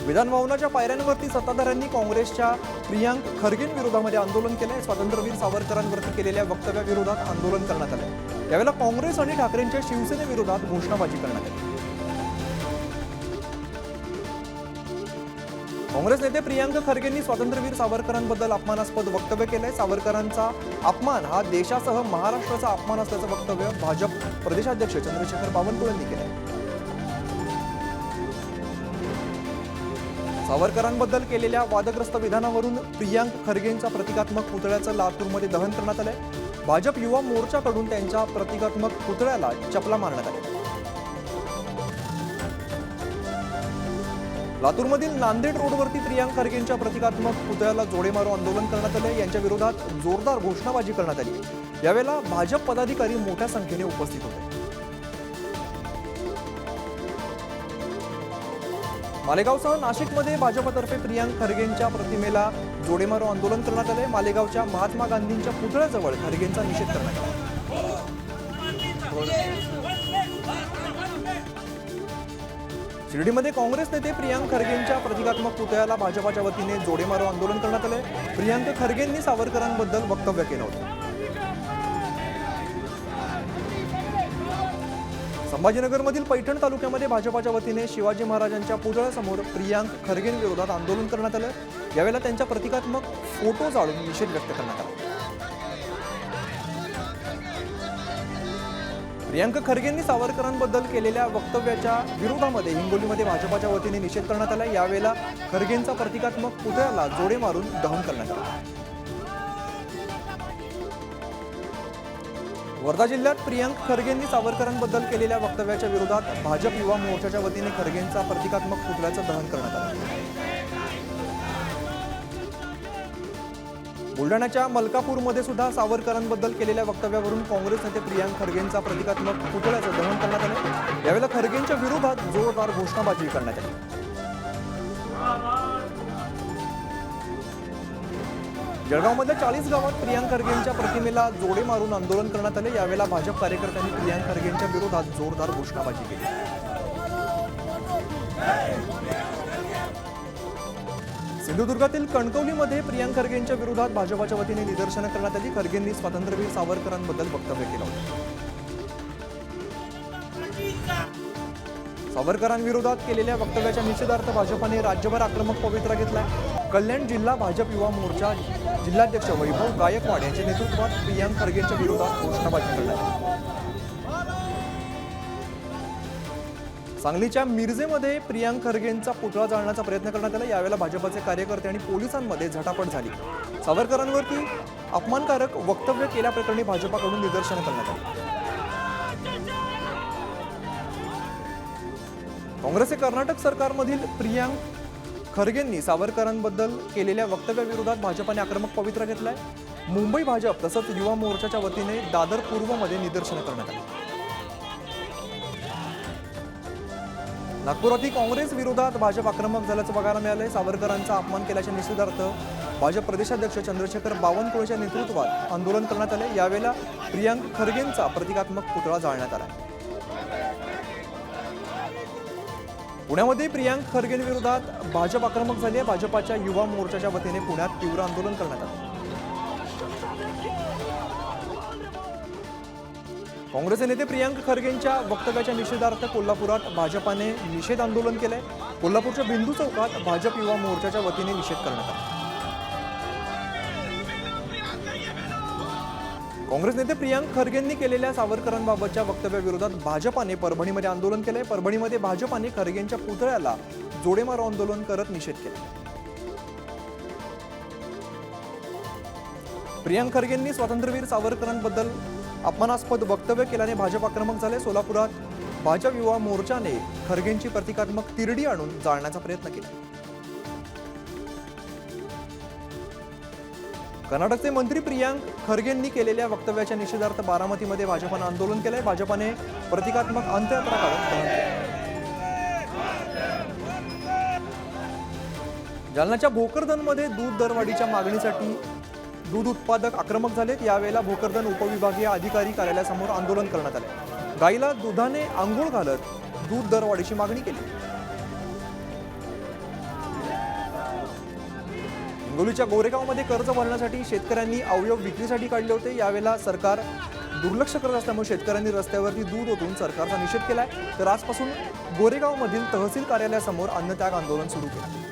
विधान भवनाच्या पायऱ्यांवरती सत्ताधाऱ्यांनी काँग्रेसच्या प्रियांक खरगेंविरोधामध्ये आंदोलन केले। स्वातंत्र्यवीर सावरकरांवरती केलेल्या वक्तव्याविरोधात आंदोलन करण्यात आले। यावेळेला काँग्रेस आणि ठाकरेंच्या शिवसेनेविरोधात घोषणाबाजी करण्यात आली। काँग्रेस नेते प्रियांक खरगेंनी स्वातंत्र्यवीर सावरकरांबद्दल अपमानास्पद वक्तव्य केले। सावरकरांचा अपमान हा देशासह महाराष्ट्राचा अपमान असल्याचं वक्तव्य भाजप प्रदेशाध्यक्ष चंद्रशेखर बावनकुळे यांनी केले। सावरकरांबद्दल केलेल्या वादग्रस्त विधानावरून प्रियांक खरगेंच्या प्रतिकात्मक पुतळ्याचं लातूरमध्ये दहन करण्यात आले। भाजप युवा मोर्चाकडून त्यांच्या प्रतिकात्मक पुतळ्याला चपला मारण्यात आल्या। लातूरमधील नांदेड रोडवरती प्रियांक खरगेंच्या प्रतिकात्मक पुतळ्याला जोडे मारो आंदोलन करण्यात आले। यांच्या विरोधात जोरदार घोषणाबाजी करण्यात आली। यावेळेला भाजप पदाधिकारी मोठ्या संख्येने उपस्थित होते। मालेगावसह नाशिकमध्ये भाजपतर्फे प्रियांक खरगेंच्या प्रतिमेला जोडेमारो आंदोलन करण्यात आले। मालेगावच्या महात्मा गांधींच्या पुतळ्याजवळ खरगेंचा निषेध करण्यात आला। शिर्डीमध्ये काँग्रेस नेते प्रियांक खरगेंच्या प्रतिकात्मक पुतळ्याला भाजपाच्या वतीने जोडेमारो आंदोलन करण्यात आले। प्रियांक खरगेंनी सावरकरांबद्दल वक्तव्य केलं होतं। संभाजीनगरमधील पैठण तालुक्यामध्ये भाजपाच्या वतीने शिवाजी महाराजांच्या पुतळ्यासमोर प्रियांक खरगेंविरोधात आंदोलन करण्यात आलं। यावेळेला त्यांच्या प्रतिकात्मक फोटो जाळून निषेध व्यक्त करण्यात आला। प्रियांक खरगेंनी सावरकरांबद्दल केलेल्या वक्तव्याच्या विरोधामध्ये हिंगोलीमध्ये भाजपाच्या वतीने निषेध करण्यात आला। यावेळेला खरगेंचा प्रतिकात्मक पुतळ्याला जोडे मारून दहन करण्यात आलं। वर्धा जिल्ह्यात प्रियांक खरगेंनी सावरकरांबद्दल केलेल्या वक्तव्याच्या विरोधात भाजप युवा मोर्चाच्या वतीने खरगेंचा प्रतिकात्मक पुतळ्याचं दहन करण्यात आलं। बुलढाण्याच्या मलकापूरमध्ये सुद्धा सावरकरांबद्दल केलेल्या वक्तव्यावरून काँग्रेस नेते प्रियांक खरगेंचा प्रतिकात्मक पुतळ्याचं दहन करण्यात आलं। यावेळेला खरगेंच्या विरोधात जोरदार घोषणाबाजी करण्यात आली। जळगावमधल्या 40 गावात प्रियांक खरगेंच्या प्रतिमेला जोडे मारून आंदोलन करण्यात आले। यावेळेला भाजप कार्यकर्त्यांनी प्रियांक खरगेंच्या विरोधात जोरदार घोषणाबाजी केली। सिंधुदुर्गातील कणकवलीमध्ये प्रियांक खरगेंच्या विरोधात भाजपाच्या वतीने निदर्शनं करण्यात आली। खरगेंनी स्वातंत्र्यवीर सावरकरांबद्दल वक्तव्य केलं होतं। सावरकरांविरोधात केलेल्या वक्तव्याच्या निषेधार्थ भाजपाने राज्यभर आक्रमक पवित्रा घेतलाय। कल्याण जिल्हा भाजप युवा मोर्चा जिल्हाध्यक्ष वैभव गायकवाड यांच्या नेतृत्वात प्रियांक खरगेंच्या विरोधात घोषणाबाजी करण्यात आली। सांगलीच्या मिरजेमध्ये प्रियांक खरगेंचा पुतळा जाळण्याचा प्रयत्न करण्यात आला। यावेळेला भाजपचे कार्यकर्ते आणि पोलिसांमध्ये झटापट झाली। सावरकरांवरती अपमानकारक वक्तव्य केल्याप्रकरणी भाजपाकडून निदर्शनं करण्यात आली। काँग्रेसचे कर्नाटक सरकारमधील प्रियांक खरगेंनी सावरकरांबद्दल केलेल्या वक्तव्याविरोधात भाजपाने आक्रमक पवित्रा घेतलाय। मुंबई भाजप तसंच युवा मोर्चाच्या वतीने दादर पूर्वमध्ये निदर्शनं करण्यात आली। नागपुरातील काँग्रेस विरोधात भाजप आक्रमक झाल्याचं बघायला मिळालंय। सावरकरांचा अपमान केल्याच्या निषेधार्थ भाजप प्रदेशाध्यक्ष चंद्रशेखर बावनकुळेच्या नेतृत्वात आंदोलन करण्यात आले। यावेळेला प्रियांक खरगेंचा प्रतिकात्मक पुतळा जाळण्यात आला। पुण्यामध्ये प्रियांक खरगेंविरोधात भाजप आक्रमक झाली आहे। भाजपाच्या युवा मोर्चाच्या वतीने पुण्यात तीव्र आंदोलन करण्यात आलं। काँग्रेसचे नेते प्रियांक खरगेंच्या वक्तव्याच्या निषेधार्थ कोल्हापुरात भाजपाने निषेध आंदोलन केलंय। कोल्हापूरच्या बिंदू चौकात भाजप युवा मोर्चाच्या वतीने निषेध करण्यात आला। काँग्रेस नेते प्रियांक खरगेंनी केलेल्या सावरकरांबाबतच्या वक्तव्याविरोधात भाजपाने परभणीमध्ये आंदोलन केलंय। परभणीमध्ये भाजपाने खरगेंच्या पुतळ्याला जोडेमारो आंदोलन करत निषेध केला। प्रियांक खरगेंनी स्वातंत्र्यवीर सावरकरांबद्दल अपमानास्पद वक्तव्य केल्याने भाजप आक्रमक झाले। सोलापुरात भाजप युवा मोर्चाने खरगेंची प्रतिकात्मक तिरडी आणून जाळण्याचा प्रयत्न केला। कर्नाटकचे मंत्री प्रियांक खरगेंनी केलेल्या वक्तव्याच्या निषेधार्थ बारामतीमध्ये भाजपाने आंदोलन केलंय। भाजपाने प्रतिकात्मक अंत्ययात्रा काढत दहन केलं। जालन्याच्या भोकरदनमध्ये दूध दरवाढीच्या मागणीसाठी दूध उत्पादक आक्रमक झालेत। यावेळेला भोकरदन उपविभागीय अधिकारी कार्यालयासमोर आंदोलन करण्यात आले। गाईला दुधाने आंघोळ घालत दूध दरवाढीची मागणी केली। हिंगोलीच्या गोरेगावमध्ये कर्ज भरण्यासाठी शेतकऱ्यांनी अवयव विक्रीसाठी काढले होते। यावेळेला सरकार दुर्लक्ष करत असल्यामुळे शेतकऱ्यांनी रस्त्यावरती दूध ओतून सरकारचा निषेध केलाय। तर आजपासून गोरेगावमधील तहसील कार्यालयासमोर अन्नत्याग आंदोलन सुरू केलं।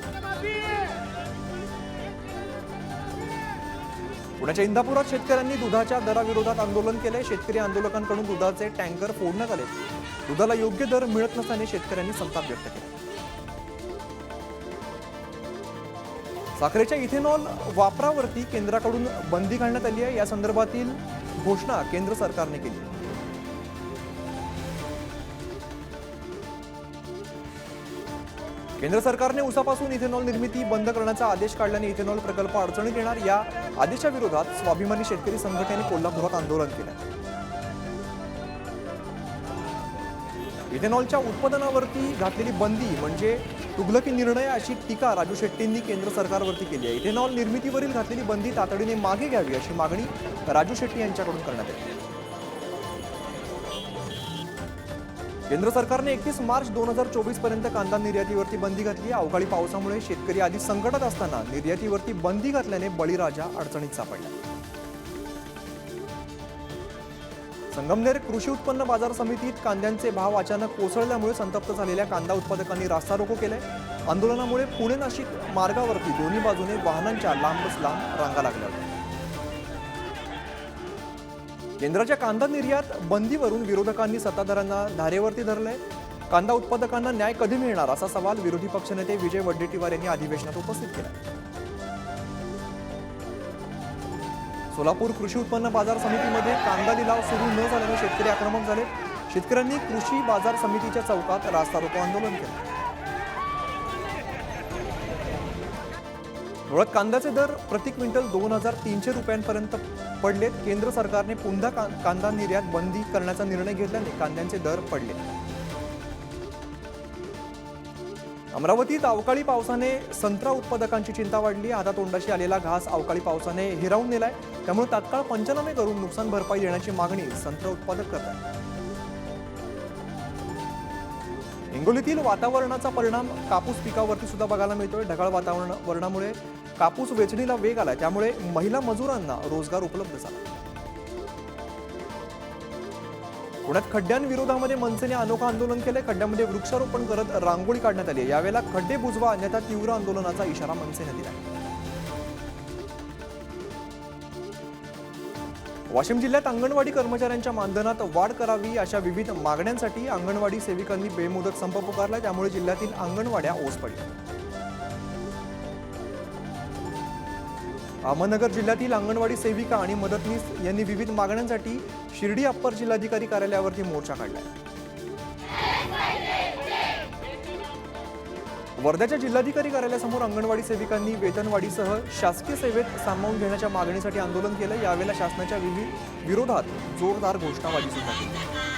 पुण्याच्या इंदापुरात शेतकऱ्यांनी दुधाच्या दराविरोधात आंदोलन केले। शेतकरी आंदोलकांकडून दुधाचे टँकर फोडण्यात आले। दुधाला योग्य दर मिळत नसल्याने शेतकऱ्यांनी संताप व्यक्त केला। साखरेच्या इथेनॉल वापरावरती केंद्राकडून बंदी घालण्यात आली आहे। या संदर्भातील घोषणा केंद्र सरकारने केली आहे। केंद्र सरकारने ऊसापासून इथेनॉल निर्मिती बंद करण्याचा आदेश काढल्याने इथेनॉल प्रकल्प अडचणीत येणार। या आदेशाविरोधात स्वाभिमानी शेतकरी संघटनेने कोल्हापुरात आंदोलन केलं। इथेनॉलच्या उत्पादनावरती घातलेली बंदी म्हणजे तुघलकी निर्णय अशी टीका राजू शेट्टींनी केंद्र सरकारवरती केली आहे। इथेनॉल निर्मितीवरील घातलेली बंदी तातडीने मागे घ्यावी अशी मागणी राजू शेट्टी यांच्याकडून करण्यात आली। केंद्र सरकारने 31 मार्च 2024 पर्यंत कांदा निर्यातीवरती बंदी घातली आहे। अवकाळी पावसामुळे शेतकरी आधी संकटात असताना निर्यातीवरती बंदी घातल्याने बळीराजा अडचणीत सापडला। संगमनेर कृषी उत्पन्न बाजार समितीत कांद्यांचे भाव अचानक कोसळल्यामुळे संतप्त झालेल्या कांदा उत्पादकांनी रास्ता रोको केलाय। आंदोलनामुळे पुणे नाशिक मार्गावरती दोन्ही बाजूने वाहनांच्या लांबच लांब रांगा लागल्या होत्या। केंद्राच्या कांदा निर्यात बंदीवरून विरोधकांनी सत्ताधाऱ्यांना धारेवरती धरलंय। कांदा उत्पादकांना न्याय कधी मिळणार असा सवाल विरोधी पक्षनेते विजय वडेट्टीवार यांनी अधिवेशनात उपस्थित केला। सोलापूर कृषी उत्पन्न बाजार समितीमध्ये कांदा लिलाव सुरू न झाल्याने शेतकरी आक्रमक झाले। शेतकऱ्यांनी कृषी बाजार समितीच्या चौकात रास्ता रोको आंदोलन केलं। धुळ्यात कांद्याचे दर प्रति क्विंटल 2300 रुपयांपर्यंत पडलेत। केंद्र सरकारने पुन्हा कांदा निर्यात बंदी करण्याचा निर्णय घेतल्याने कांद्यांचे दर पडले। अमरावतीत अवकाळी पावसाने संत्रा उत्पादकांची चिंता वाढली। हातातोंडाशी आलेला घास अवकाळी पावसाने हिरावून नेलाय। त्यामुळे तात्काळ पंचनामे करून नुकसान भरपाई देण्याची मागणी संत्रा उत्पादक करतात। हिंगोलीतील वातावरणाचा परिणाम कापूस पिकावरती सुद्धा बघायला मिळतोय। ढगाळ वातावरणामुळे कापूस वेचणीला वेग आलाय। त्यामुळे महिला मजुरांना रोजगार उपलब्ध झाला। पुण्यात खड्ड्यांविरोधामध्ये मनसेने अनोखा आंदोलन केले। खड्ड्यामध्ये वृक्षारोपण करत रांगोळी काढण्यात आली। यावेळेला खड्डे बुजवा अन्यथा तीव्र आंदोलनाचा इशारा मनसेने दिला। वाशिम जिल्ह्यात अंगणवाडी कर्मचाऱ्यांच्या मानधनात वाढ करावी अशा विविध मागण्यांसाठी अंगणवाडी सेविकांनी बेमुदत संप पुकारला। त्यामुळे जिल्ह्यातील अंगणवाड्या ओस पडल्या। अहमदनगर जिल्ह्यातील अंगणवाडी सेविका आणि मदतनीस यांनी विविध मागण्यांसाठी शिर्डी अप्पर जिल्हाधिकारी कार्यालयावरती मोर्चा काढला। वर्ध्याच्या जिल्हाधिकारी कार्यालयासमोर अंगणवाडी सेविकांनी वेतनवाढीसह शासकीय सेवेत सामावून घेण्याच्या मागणीसाठी आंदोलन केलं। यावेळेला शासनाच्या विविध विरोधात जोरदार घोषणाबाजी सुद्धा केली।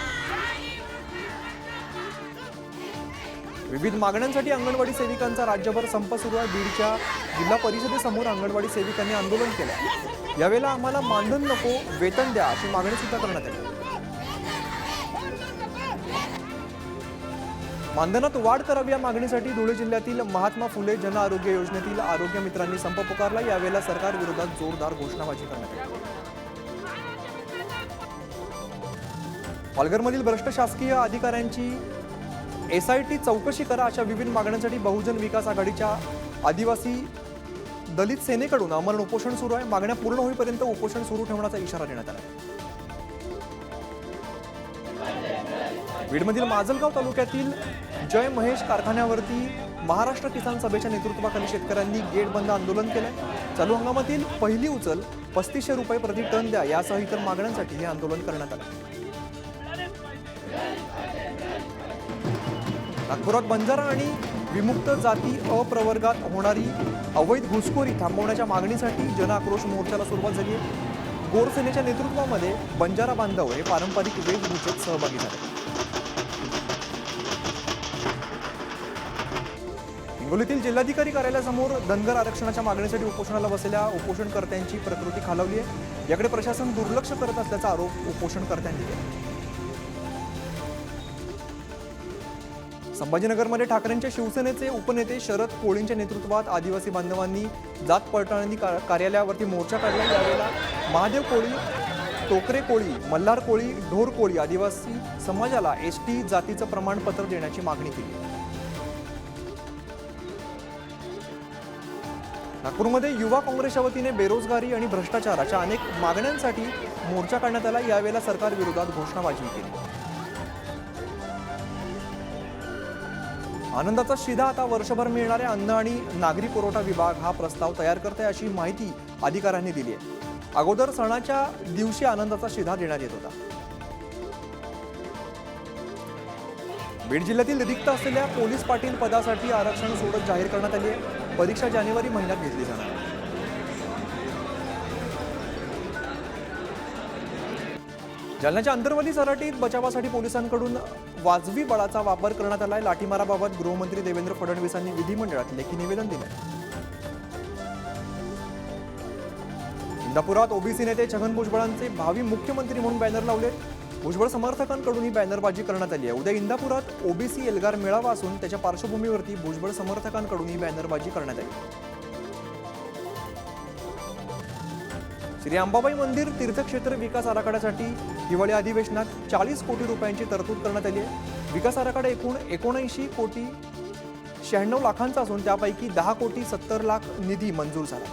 विविध मागण्यांसाठी अंगणवाडी सेविकांचा राज्यभर संप सुरू आहे। बीडच्या जिल्हा परिषदेसमोर अंगणवाडी सेविकांनी आंदोलन केलं। यावेळेला आम्हाला मानधन नको, वेतन द्या अशी मागणी सुद्धा करण्यात आली। मानधनात वाढ करावी या मागणीसाठी धुळे जिल्ह्यातील महात्मा फुले जन आरोग्य योजनेतील आरोग्य मित्रांनी संप पुकारला। यावेळेला सरकार विरोधात जोरदार घोषणाबाजी करण्यात आली। पालघरमधील भ्रष्ट शासकीय अधिकाऱ्यांची SIT चौकशी करा अशा विविध मागण्यांसाठी बहुजन विकास आघाडीच्या आदिवासी दलित सेनेकडून आमरण उपोषण सुरू आहे। मागण्या पूर्ण होईपर्यंत उपोषण सुरू ठेवण्याचा इशारा देण्यात आला आहे। बीडमधील माजलगाव तालुक्यातील जय महेश कारखान्यावरती महाराष्ट्र किसान सभेच्या नेतृत्वाखाली शेतकऱ्यांनी गेट बंद आंदोलन केलंय। चालू हंगामातील पहिली उचल 3500 रुपये प्रति टन द्या यासह इतर मागण्यांसाठी हे आंदोलन करण्यात आलं। नागपुरात बंजारा आणि विमुक्त जाती अप्रवर्गात होणारी अवैध घुसखोरी थांबवण्याच्या मागणीसाठी जनआक्रोश मोर्चाला सुरुवात झाली आहे। गोरसेनेच्या नेतृत्वामध्ये बंजारा बांधव हे पारंपरिक वेशभूषेत सहभागी झाले। हिंगोलीतील जिल्हाधिकारी कार्यालयासमोर धनगर आरक्षणाच्या मागणीसाठी उपोषणाला बसलेल्या उपोषणकर्त्यांची प्रकृती खालावली आहे। याकडे प्रशासन दुर्लक्ष करत असल्याचा आरोप उपोषणकर्त्यांनी केला। संभाजीनगरमध्ये ठाकरेंच्या शिवसेनेचे उपनेते शरद कोळींच्या नेतृत्वात आदिवासी बांधवांनी जात पडताळणी कार्यालयावरती मोर्चा काढला। यावेळेला महादेव कोळी, टोकरे कोळी, मल्हार कोळी, ढोर कोळी आदिवासी समाजाला एसटी जातीचं प्रमाणपत्र देण्याची मागणी केली। नागपूरमध्ये युवा काँग्रेसच्या वतीने बेरोजगारी आणि भ्रष्टाचाराच्या अनेक मागण्यांसाठी मोर्चा काढण्यात आला। यावेळेला सरकार विरोधात घोषणाबाजी केली। आनंदाचा शिधा आता वर्षभर मिळणाऱ्या अन्न आणि नागरी पुरवठा विभाग हा प्रस्ताव तयार करते अशी माहिती अधिकाऱ्यांनी दिली आहे। अगोदर सणाच्या दिवशी आनंदाचा शिधा देण्यात येत होता। बीड जिल्ह्यातील रिक्त असलेल्या पोलीस पाटील पदासाठी आरक्षण सोडत जाहीर करण्यात आली आहे। परीक्षा जानेवारी महिन्यात घेतली जाणार आहे। जालन्याच्या अंतरवली सराटीत बचावासाठी पोलिसांकडून वाजवी बळाचा वापर करण्यात आलाय। लाठीमाराबाबत गृहमंत्री देवेंद्र फडणवीसांनी विधिमंडळात लेखी निवेदन दिलंय। इंदापुरात ओबीसी नेते छगन भुजबळांचे भावी मुख्यमंत्री म्हणून बॅनर लावलेत। भुजबळ समर्थकांकडून ही बॅनरबाजी करण्यात आली आहे। उद्या इंदापुरात ओबीसी एल्गार मेळावा असून त्याच्या पार्श्वभूमीवरती भुजबळ समर्थकांकडून ही बॅनरबाजी करण्यात आली। श्री अंबाबाई मंदिर तीर्थक्षेत्र विकास आराखड्यासाठी हिवाळी अधिवेशनात 40 कोटी रुपयांची तरतूद करण्यात आली आहे। विकास आराखडा एकूण 79 कोटी 96 लाखांचा असून त्यापैकी 10 कोटी 70 लाख निधी मंजूर झाला।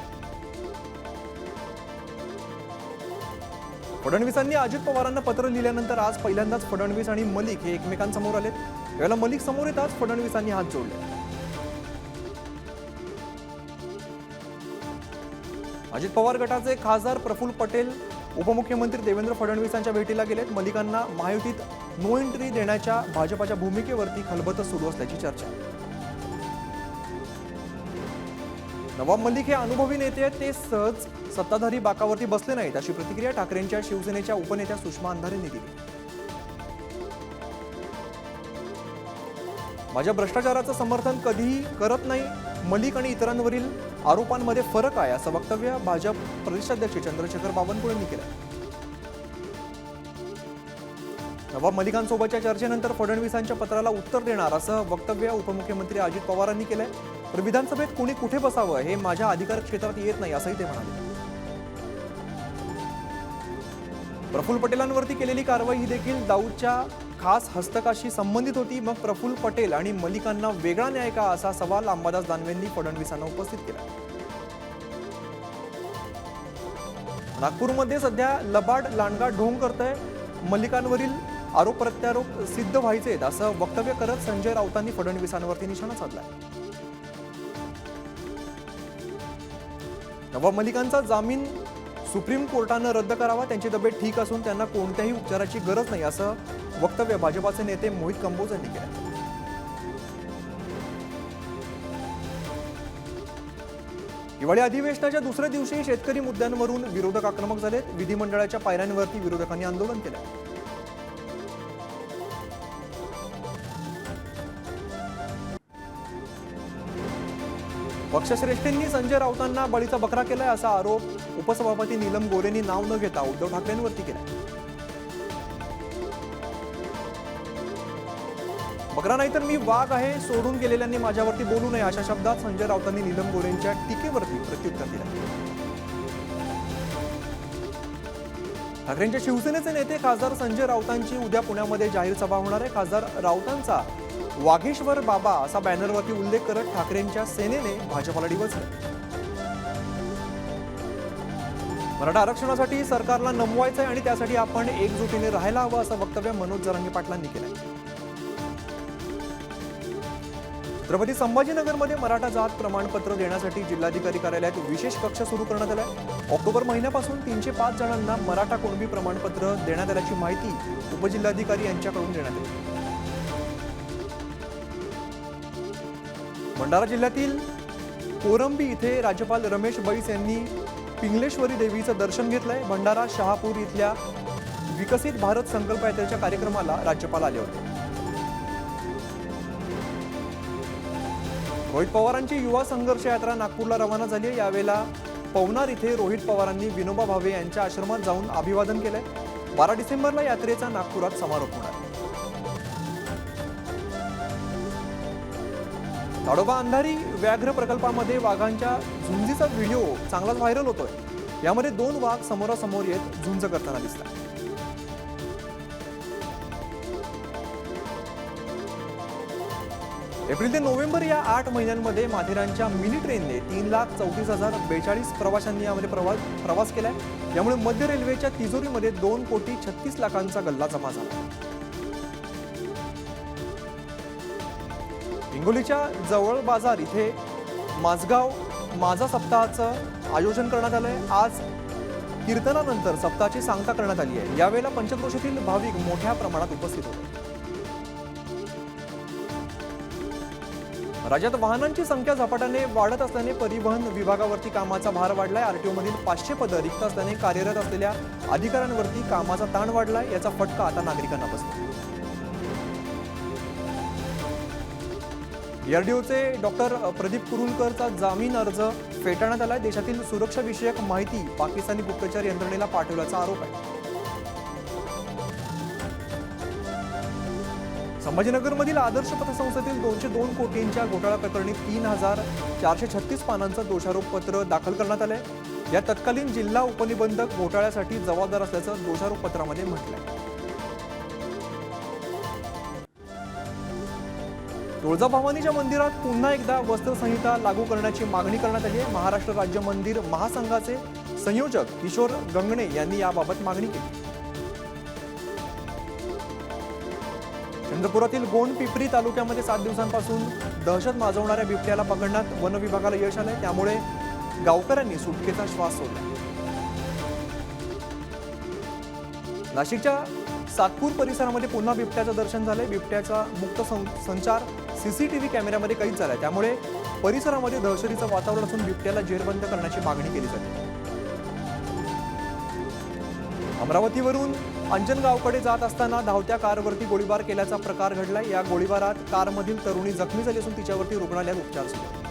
फडणवीसांनी अजित पवारांना पत्र लिहिल्यानंतर आज पहिल्यांदाच फडणवीस आणि मलिक हे एकमेकांसमोर आलेत। यावेळेला मलिक समोर येताच फडणवीसांनी हात जोडले। अजित पवार गटाचे खासदार प्रफुल्ल पटेल उपमुख्यमंत्री देवेंद्र फडणवीसांच्या भेटीला गेलेत। मलिकांना महायुतीत नो एंट्री देण्याच्या भाजपाच्या भूमिकेवरती खलबत सुरू असल्याची चर्चा। नवाब मलिक हे अनुभवी नेते आहेत, ते सहज सत्ताधारी बाकावरती बसले नाहीत अशी प्रतिक्रिया ठाकरेंच्या शिवसेनेच्या उपनेत्या सुषमा अंधारेंनी दिली। माझ्या भ्रष्टाचाराचं समर्थन कधीही करत नाही। मलिक आणि इतरांवरील आरोपांमध्ये फरक आहे असं वक्तव्य भाजप प्रदेशाध्यक्ष चंद्रशेखर बावनकुळे यांनी केलं। नवाब मलिकांसोबतच्या चर्चेनंतर फडणवीसांच्या पत्राला उत्तर देणार असं वक्तव्य उपमुख्यमंत्री अजित पवारांनी केलंय। तर विधानसभेत कोणी कुठे बसावं हे माझ्या अधिकार क्षेत्रात येत नाही असंही ते म्हणाले। प्रफुल्ल पटेलांवरती केलेली कारवाई ही देखील दाऊदच्या खास हस्तकाशी संबंधित होती। मग प्रफुल्ल पटेल आणि मलिकांना वेगळा न्याय का असा सवाल अंबादास दानवेंनी फडणवीसांना उपस्थित केला। नागपूरमध्ये सध्या लबाड लांडगा ढोंग करतंय। मलिकांवरील आरोप प्रत्यारोप सिद्ध व्हायचे असं वक्तव्य करत संजय राऊतांनी फडणवीसांवरती निशाणा साधलाय। नवाब मलिकांचा जामीन सुप्रीम कोर्टानं रद्द करावा। त्यांची तब्येत ठीक असून त्यांना कोणत्याही उपचाराची गरज नाही असं वक्तव्य भाजपाचे नेते मोहित कंबोज यांनी केलं। हिवाळी अधिवेशनाच्या दुसऱ्या दिवशी शेतकरी मुद्द्यांवरून विरोधक आक्रमक झालेत। विधिमंडळाच्या पायऱ्यांवरती विरोधकांनी आंदोलन केलं। पक्षश्रेष्ठींनी संजय राऊतांना बळीचा बकरा केलाय असा आरोप उपसभापती नीलम गोरेंनी नाव न घेता उद्धव ठाकरेंवरती केला। बकरा नाही तर मी वाघ आहे, सोडून गेलेल्यांनी माझ्यावरती बोलू नये अशा शब्दात संजय राऊतांनी नीलम गोरेंच्या टीकेवरती प्रत्युत्तर दिलं। ठाकरेंच्या शिवसेनेचे नेते खासदार संजय राऊतांची उद्या पुण्यामध्ये जाहीर सभा होणार आहे। खासदार राऊतांचा वाघेश्वर बाबा असा बॅनरवरती उल्लेख करत ठाकरेंच्या सेनेने भाजपला डिवचलं। मराठा आरक्षणासाठी सरकारला नमवायचंय आणि त्यासाठी आपण एकजुटीने राहायला हवं असं वक्तव्य मनोज जरांगे पाटलांनी केलंय। छत्रपती संभाजीनगरमध्ये मराठा जात प्रमाणपत्र देण्यासाठी जिल्हाधिकारी कार्यालयात विशेष कक्ष सुरू करण्यात आलाय। ऑक्टोबर महिन्यापासून 305 जणांना मराठा कुणबी प्रमाणपत्र देण्यात आल्याची माहिती उपजिल्हाधिकारी यांच्याकडून देण्यात आली। भंडारा जिल्ह्यातील कोरंबी इथे राज्यपाल रमेश बैस यांनी पिंगलेश्वरी देवीचं दर्शन घेतलंय। भंडारा शहापूर इथल्या विकसित भारत संकल्प यात्रेच्या कार्यक्रमाला राज्यपाल आले होते। रोहित पवारांची युवा संघर्ष यात्रा नागपूरला रवाना झाली आहे। यावेळेला पवनार इथे रोहित पवारांनी विनोबा भावे यांच्या आश्रमात जाऊन अभिवादन केलंय। 12 डिसेंबरला यात्रेचा नागपुरात समारोप होणार आहे। ताडोबा अंधारी व्याघ्र प्रकल्पामध्ये वाघांच्या झुंजीचा व्हिडिओ चांगलाच व्हायरल होतोय। यामध्ये 2 वाघ समोरासमोर येत झुंज करताना दिसतात। एप्रिल ते नोव्हेंबर या 8 महिन्यांमध्ये माथेरानच्या मिनी ट्रेनने 3,34,042 प्रवाशांनी यामध्ये प्रवास केलाय। यामुळे मध्य रेल्वेच्या तिजोरीमध्ये 2,36,00,000 गल्ला जमा झाला। हिंगोलीच्या जवळ बाजार इथे माझगाव माझा सप्ताहाचं आयोजन करण्यात आलंय। आज कीर्तनानंतर सप्ताहाची सांगता करण्यात आली आहे। यावेळेला पंचक्रोशीतील भाविक मोठ्या प्रमाणात उपस्थित होते। राज्यात वाहनांची संख्या झपाट्याने वाढत असल्याने परिवहन विभागावरती कामाचा भार वाढलाय। आरटीओ मधील 500 पदं रिक्त असल्याने कार्यरत असलेल्या अधिकाऱ्यांवरती कामाचा ताण वाढलाय। याचा फटका आता नागरिकांना बसला। डीआरडीओचे डॉक्टर प्रदीप कुरुलकरचा जामीन अर्ज फेटाळण्यात आलाय। देशातील सुरक्षा विषयक माहिती पाकिस्तानी गुप्तचर यंत्रणेला पाठवल्याचा आरोप आहे। संभाजीनगरमधील आदर्श पतसंस्थेतील 202 कोटींच्या घोटाळा प्रकरणी 3,436 पानांचं दोषारोपपत्र दाखल करण्यात आलंय। या तत्कालीन जिल्हा उपनिबंधक घोटाळ्यासाठी जबाबदार असल्याचं दोषारोपपत्रामध्ये म्हटलंय। तुळजाभवानीच्या मंदिरात पुन्हा एकदा वस्त्रसंहिता लागू करण्याची मागणी करण्यात आली आहे। महाराष्ट्र राज्य मंदिर महासंघाचे संयोजक किशोर गंगणे यांनी याबाबत मागणी केली। चंद्रपुरातील गोंडपिंपरी तालुक्यामध्ये 7 दिवसांपासून दहशत माजवणाऱ्या बिबट्याला पकडण्यात वन विभागाला यश आलंय। त्यामुळे गावकऱ्यांनी सुटकेचा श्वास सोडला। नाशिकच्या सातपूर परिसरामध्ये पुन्हा बिबट्याचं दर्शन झालंय। बिबट्याचा मुक्त संचार सीसीटीव्ही कॅमेऱ्यामध्ये कैद झालाय। त्यामुळे परिसरामध्ये दहशतीचं वातावरण असून बिबट्याला जेरबंद करण्याची मागणी केली जाते। अमरावतीवरून अंजनगावकडे जात असताना धावत्या कारवरती गोळीबार केल्याचा प्रकार घडलाय। या गोळीबारात कारमधील तरुणी जखमी झाली असून तिच्यावरती रुग्णालयात उपचार सुरू आहेत।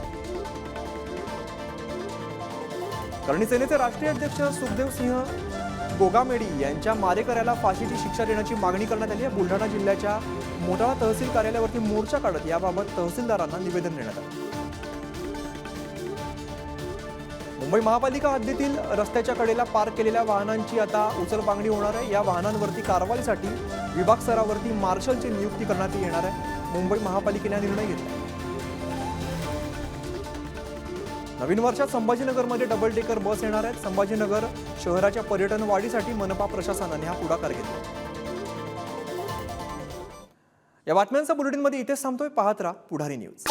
करणी सेनेचे राष्ट्रीय अध्यक्ष सुखदेव सिंह गोगामेडी यांच्या मारेकऱ्याला फाशीची शिक्षा देण्याची मागणी करण्यात आली आहे। बुलढाणा जिल्ह्याच्या मोताळा तहसील कार्यालयावरती मोर्चा काढत याबाबत तहसीलदारांना निवेदन देण्यात आलं। मुंबई महापालिका हद्दीतील रस्त्याच्या कडेला पार्क केलेल्या वाहनांची आता उचलबांगडी होणार आहे। या वाहनांवरती कारवाईसाठी विभाग स्तरावरती मार्शलची नियुक्ती करण्यात येणार आहे। मुंबई महापालिकेने निर्णय घेतला। नवीन वर्षात संभाजीनगरमध्ये डबल डेकर बस येणार आहेत। संभाजीनगर शहराच्या पर्यटन वाढीसाठी मनपा प्रशासनाने हा पुढाकार घेतला। या बातम्यांचा बुलेटिनमध्ये इथेच थांबतोय। पाहत राहा पुढारी न्यूज।